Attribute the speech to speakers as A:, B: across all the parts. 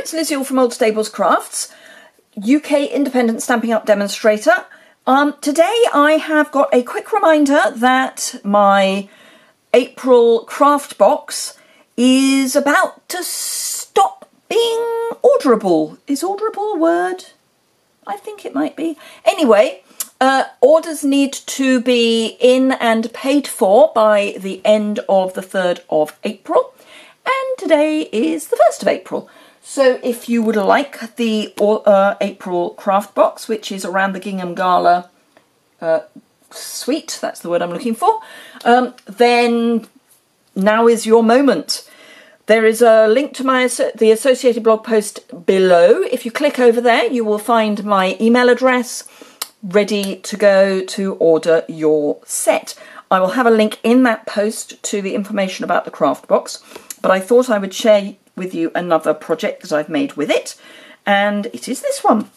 A: it's Liz Yuille from Old Stables Crafts, UK independent Stampin' Up demonstrator. Today I have got a quick reminder that my April craft box is about to stop being orderable. Is orderable a word? I think it might be. Anyway, orders need to be in and paid for by the end of the 3rd of April. And today is the 1st of April. So if you would like the April craft box, which is around the Gingham Gala suite, that's the word I'm looking for, then now is your moment. There is a link to the associated blog post below. If you click over there, you will find my email address ready to go to order your set. I will have a link in that post to the information about the craft box, but I thought I would share with you another project that I've made with it, and it is this one.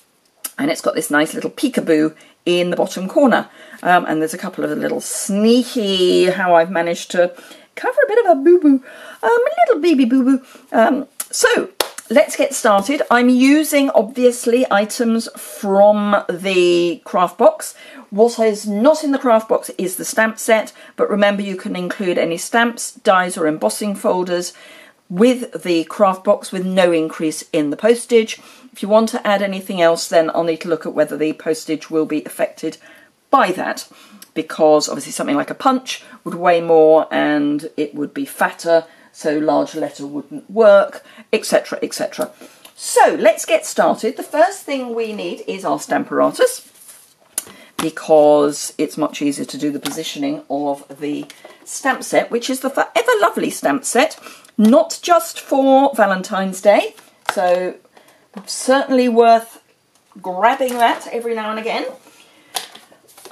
A: And it's got this nice little peekaboo in the bottom corner, and there's a couple of little sneaky, how I've managed to cover a bit of a boo-boo, a little baby boo-boo. So let's get started. I'm using, obviously, items from the craft box. What is not in the craft box is the stamp set, but remember you can include any stamps, dies or embossing folders with the craft box with no increase in the postage. If you want to add anything else, then I'll need to look at whether the postage will be affected by that, because obviously something like a punch would weigh more and it would be fatter, so large letter wouldn't work, etc, etc. So let's get started. The first thing we need is our Stamparatus, because it's much easier to do the positioning of the stamp set, which is the Forever Lovely stamp set, not just for Valentine's Day, so certainly worth grabbing that every now and again.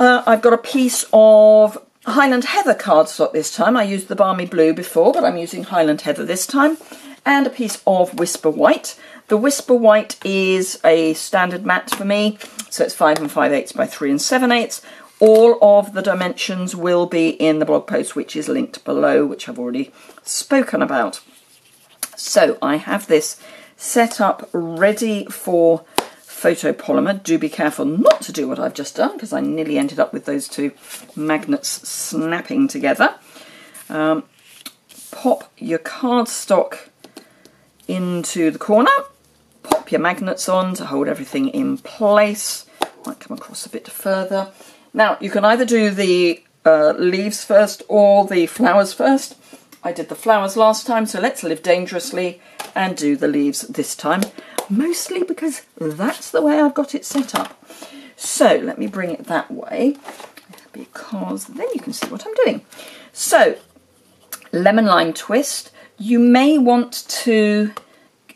A: I've got a piece of Highland Heather cardstock this time. I used the Balmy Blue before, but I'm using Highland Heather this time, and a piece of Whisper White. The Whisper White is a standard mat for me, so it's 5 5/8 by 3 7/8. All of the dimensions will be in the blog post, which is linked below, which I've already spoken about. So I have this set up ready for photopolymer. Do be careful not to do what I've just done, because I nearly ended up with those two magnets snapping together. Pop your cardstock into the corner. Pop your magnets on to hold everything in place. Might come across a bit further. Now, you can either do the leaves first or the flowers first. I did the flowers last time, so let's live dangerously and do the leaves this time. Mostly because that's the way I've got it set up. So let me bring it that way, because then you can see what I'm doing. So, lemon lime twist. You may want to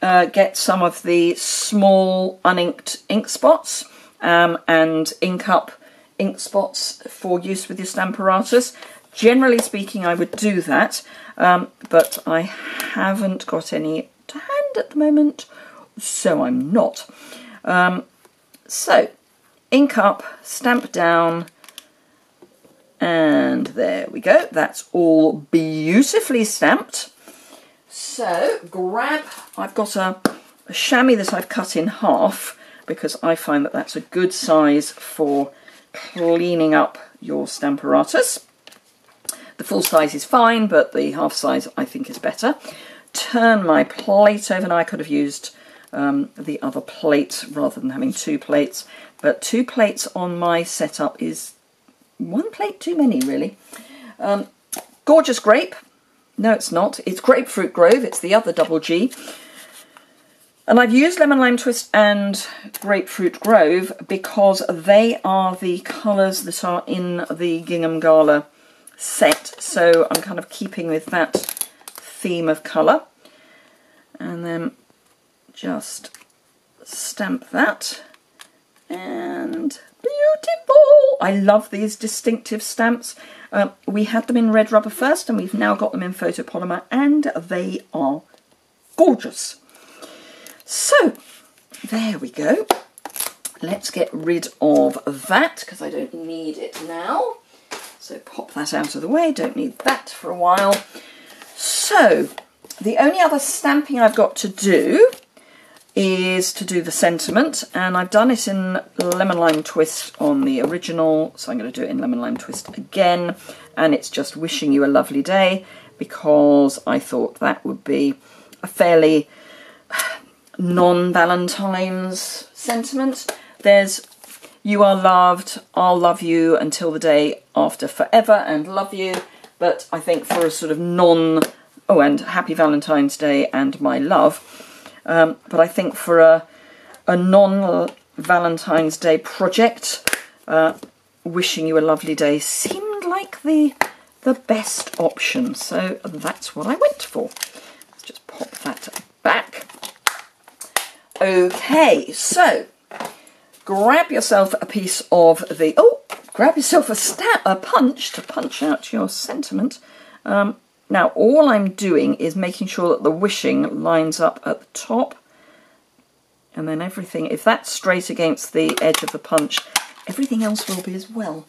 A: get some of the small uninked ink spots and ink up ink spots for use with your Stamparatus. Generally speaking, I would do that, but I haven't got any to hand at the moment, so I'm not. So, ink up, stamp down, and there we go. That's all beautifully stamped. So, I've got a chamois that I've cut in half, because I find that that's a good size for cleaning up your Stamparatus. The full size is fine, but the half size I think is better. Turn my plate over. Now I could have used the other plate rather than having two plates, but 2 plates on my setup is 1 plate too many, really. Gorgeous grape. No, it's not. It's Grapefruit Grove. It's the other double G. And I've used Lemon Lime Twist and Grapefruit Grove because they are the colours that are in the Gingham Gala set. So I'm kind of keeping with that theme of colour. And then just stamp that. And beautiful! I love these distinctive stamps. We had them in red rubber first, and we've now got them in photopolymer, and they are gorgeous. So, there we go. Let's get rid of that, because I don't need it now. So pop that out of the way, don't need that for a while. So, the only other stamping I've got to do is to do the sentiment, and I've done it in lemon lime twist on the original, so I'm going to do it in lemon lime twist again, and it's just wishing you a lovely day, because I thought that would be a fairly non-Valentine's sentiment. There's you are loved, I'll love you until the day after forever, and love you, but I think for a sort of oh, and happy Valentine's Day and my love. But I think for a non-Valentine's Day project, wishing you a lovely day seemed like the best option. So that's what I went for. Let's just pop that back. Okay, so grab yourself a piece of the... Oh, grab yourself a punch to punch out your sentiment. Now, all I'm doing is making sure that the wishing lines up at the top, and then everything, if that's straight against the edge of the punch, everything else will be as well.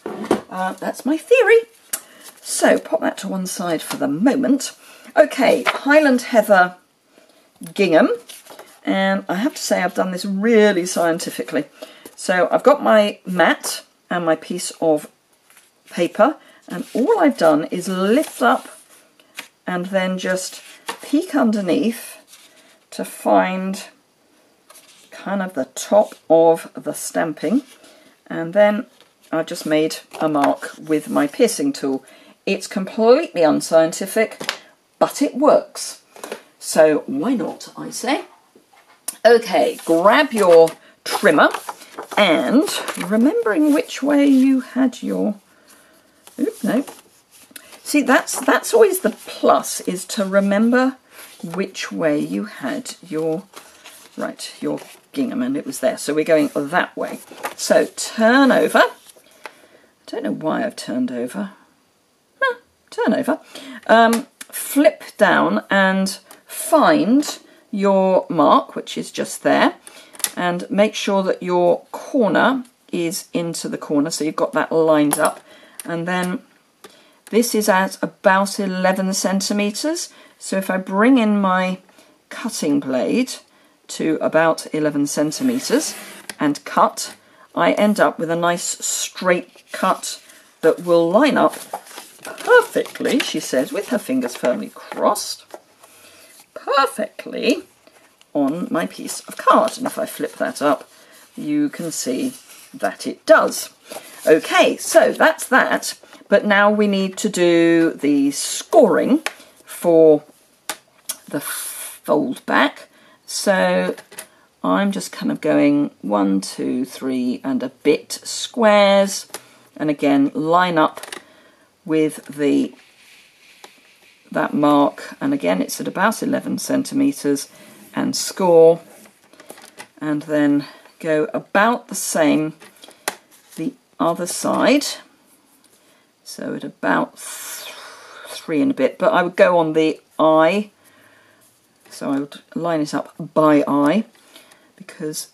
A: That's my theory. So, pop that to one side for the moment. Okay, Highland Heather Gingham, and I have to say I've done this really scientifically. So, I've got my mat and my piece of paper, and all I've done is lift up and then just peek underneath to find kind of the top of the stamping, and then I've just made a mark with my piercing tool. It's completely unscientific, but it works. So why not, I say? Okay, grab your trimmer, and remembering which way you had your... Oops, no. See, that's always the plus, is to remember which way you had your, right, your gingham, and it was there. So we're going that way. So turn over. I don't know why I've turned over. Turn over. Flip down and find your mark, which is just there, and make sure that your corner is into the corner, so you've got that lined up, and then this is at about 11 centimetres, so if I bring in my cutting blade to about 11 centimetres and cut, I end up with a nice straight cut that will line up perfectly, she says, with her fingers firmly crossed, perfectly on my piece of card. And if I flip that up, you can see that it does. Okay, so that's that. But now we need to do the scoring for the fold back. So I'm just kind of going 1, 2, 3 and a bit squares, and again line up with that mark, and again it's at about 11 centimetres, and score, and then go about the same the other side. So at about 3 and a bit, but I would go on the eye, so I would line it up by eye, because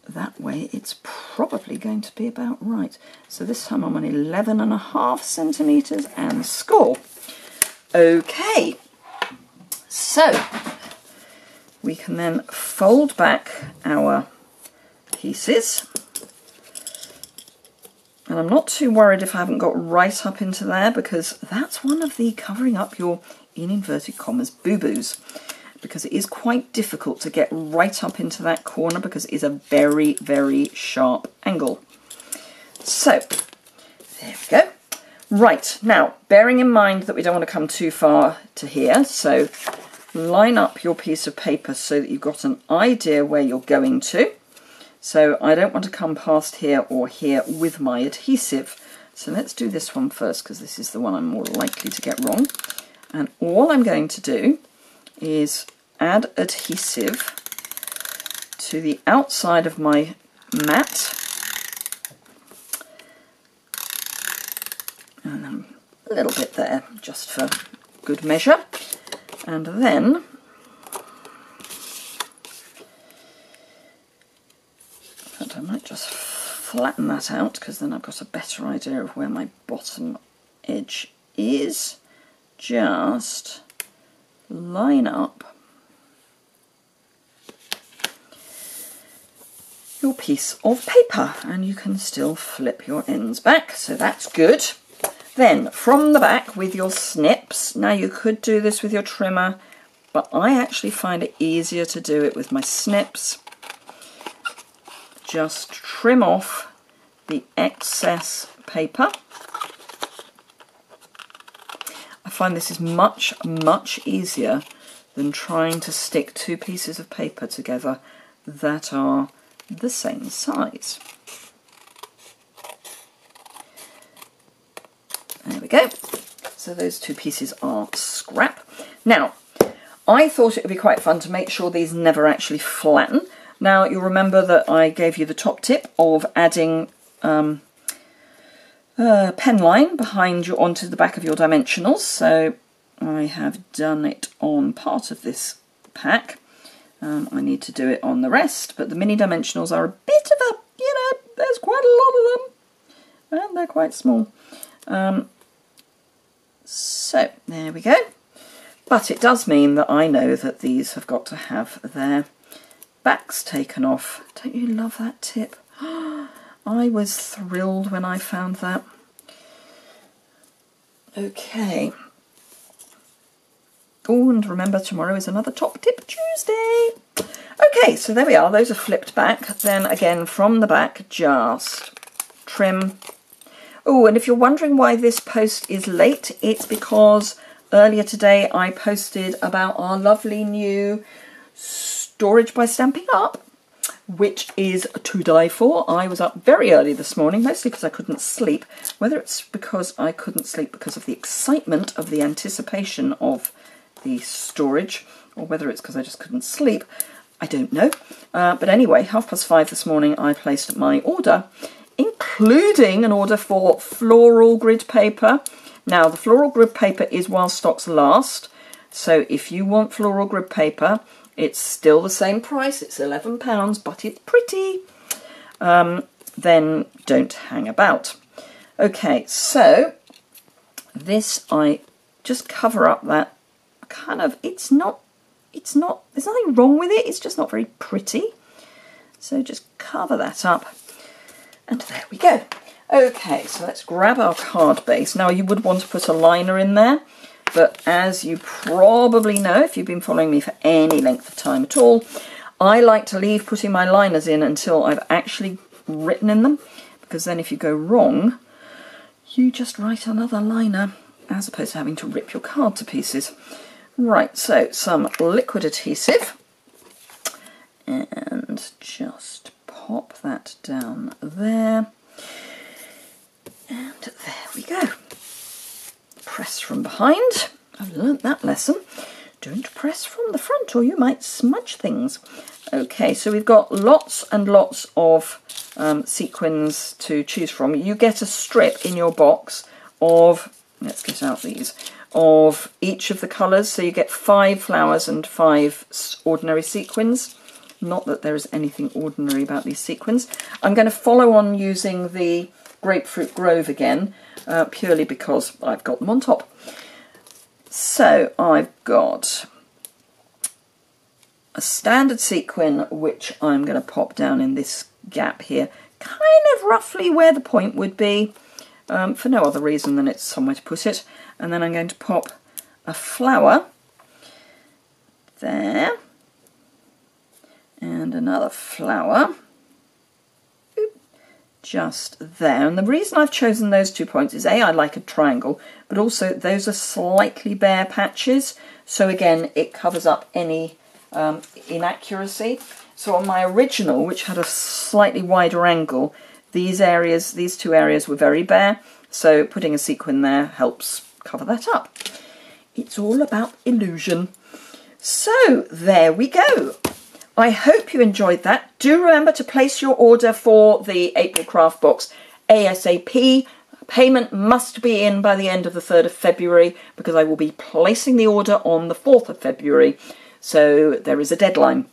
A: that way it's probably going to be about right. So this time I'm on 11.5 centimetres and score. Okay, so we can then fold back our pieces. And I'm not too worried if I haven't got right up into there, because that's one of the covering up your, in inverted commas, boo-boos. Because it is quite difficult to get right up into that corner, because it is a very, very sharp angle. So, there we go. Right, now, bearing in mind that we don't want to come too far to here, so line up your piece of paper so that you've got an idea where you're going to. So I don't want to come past here or here with my adhesive. So let's do this one first, because this is the one I'm more likely to get wrong. And all I'm going to do is add adhesive to the outside of my mat, and then a little bit there just for good measure, and then I might just flatten that out, because then I've got a better idea of where my bottom edge is. Just line up your piece of paper, and you can still flip your ends back, so that's good. Then from the back with your snips, now you could do this with your trimmer, but I actually find it easier to do it with my snips. Just trim off the excess paper. I find this is much easier than trying to stick two pieces of paper together that are the same size. There we go. So those two pieces are scrap. Now, I thought it would be quite fun to make sure these never actually flatten. Now, you'll remember that I gave you the top tip of adding pen line behind you onto the back of your dimensionals. So I have done it on part of this pack. I need to do it on the rest, but the mini dimensionals are a bit of a, there's quite a lot of them, and they're quite small. So there we go. But it does mean that I know that these have got to have their backs taken off. Don't you love that tip? I was thrilled when I found that. Okay. Oh, and remember, tomorrow is another Top Tip Tuesday. Okay, so there we are. Those are flipped back. Then again, from the back, just trim. Oh, and if you're wondering why this post is late, it's because earlier today I posted about our lovely new storage by Stamping Up, which is to die for. I was up very early this morning, mostly because I couldn't sleep. Whether it's because I couldn't sleep because of the excitement of the anticipation of the storage, or whether it's because I just couldn't sleep, I don't know. But anyway, 5:30 this morning I placed my order, including an order for floral grid paper. Now, the floral grid paper is while stocks last, so if you want floral grid paper, it's still the same price. It's £11, but it's pretty. Then don't hang about. Okay, so this, I just cover up that kind of, there's nothing wrong with it, it's just not very pretty. So just cover that up, and there we go. Okay, so let's grab our card base. Now, you would want to put a liner in there, but as you probably know, if you've been following me for any length of time at all, I like to leave putting my liners in until I've actually written in them, because then if you go wrong, you just write another liner, as opposed to having to rip your card to pieces. Right, so some liquid adhesive, and just pop that down there, and there we go. Press from behind. I've learnt that lesson. Don't press from the front or you might smudge things. Okay, so we've got lots and lots of sequins to choose from. You get a strip in your box of, let's get out these, of each of the colours. So you get 5 flowers and 5 ordinary sequins. Not that there is anything ordinary about these sequins. I'm going to follow on using the Grapefruit Grove again, purely because I've got them on top. So I've got a standard sequin, which I'm going to pop down in this gap here, kind of roughly where the point would be, for no other reason than it's somewhere to put it. And then I'm going to pop a flower there, and another flower just there. And the reason I've chosen those 2 points is A, I like a triangle, but also those are slightly bare patches, so again it covers up any inaccuracy. So on my original, which had a slightly wider angle, these two areas were very bare, so putting a sequin there helps cover that up. It's all about illusion. So there we go. I hope you enjoyed that. Do remember to place your order for the April craft box ASAP. Payment must be in by the end of the 3rd of February, because I will be placing the order on the 4th of February. So there is a deadline.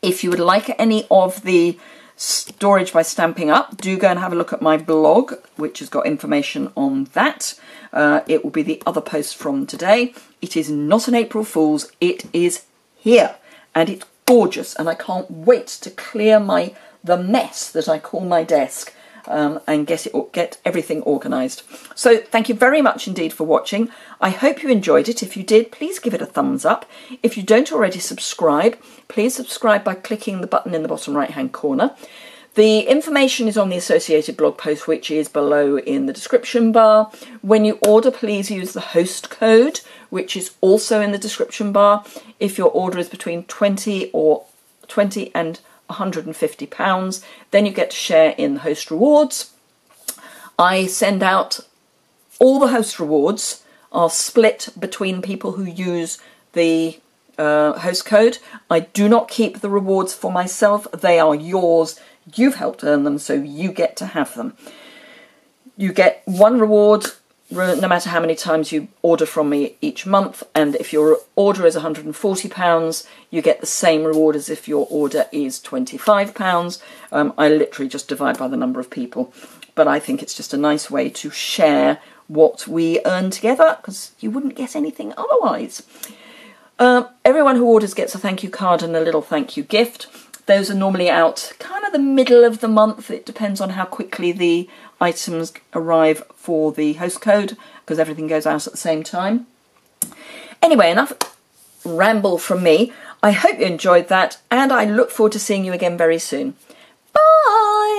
A: If you would like any of the storage by Stamping Up, do go and have a look at my blog, which has got information on that. It will be the other post from today. It is not an April Fool's, it is here, and it's gorgeous, and I can't wait to clear my the mess that I call my desk and get everything organised. So thank you very much indeed for watching. I hope you enjoyed it. If you did, please give it a thumbs up. If you don't already subscribe, please subscribe by clicking the button in the bottom right hand corner. The information is on the associated blog post, which is below in the description bar. When you order, please use the host code, which is also in the description bar. If your order is between 20 and £150, then you get to share in the host rewards. I send out all the host rewards are split between people who use the host code. I do not keep the rewards for myself. They are yours. You've helped earn them, so you get to have them. You get one reward no matter how many times you order from me each month, and if your order is £140, you get the same reward as if your order is £25. I literally just divide by the number of people, but I think it's just a nice way to share what we earn together, because you wouldn't get anything otherwise. Everyone who orders gets a thank you card and a little thank you gift. Those are normally out kind of the middle of the month. It depends on how quickly the items arrive for the host code, because everything goes out at the same time. Anyway, enough ramble from me. I hope you enjoyed that, and I look forward to seeing you again very soon.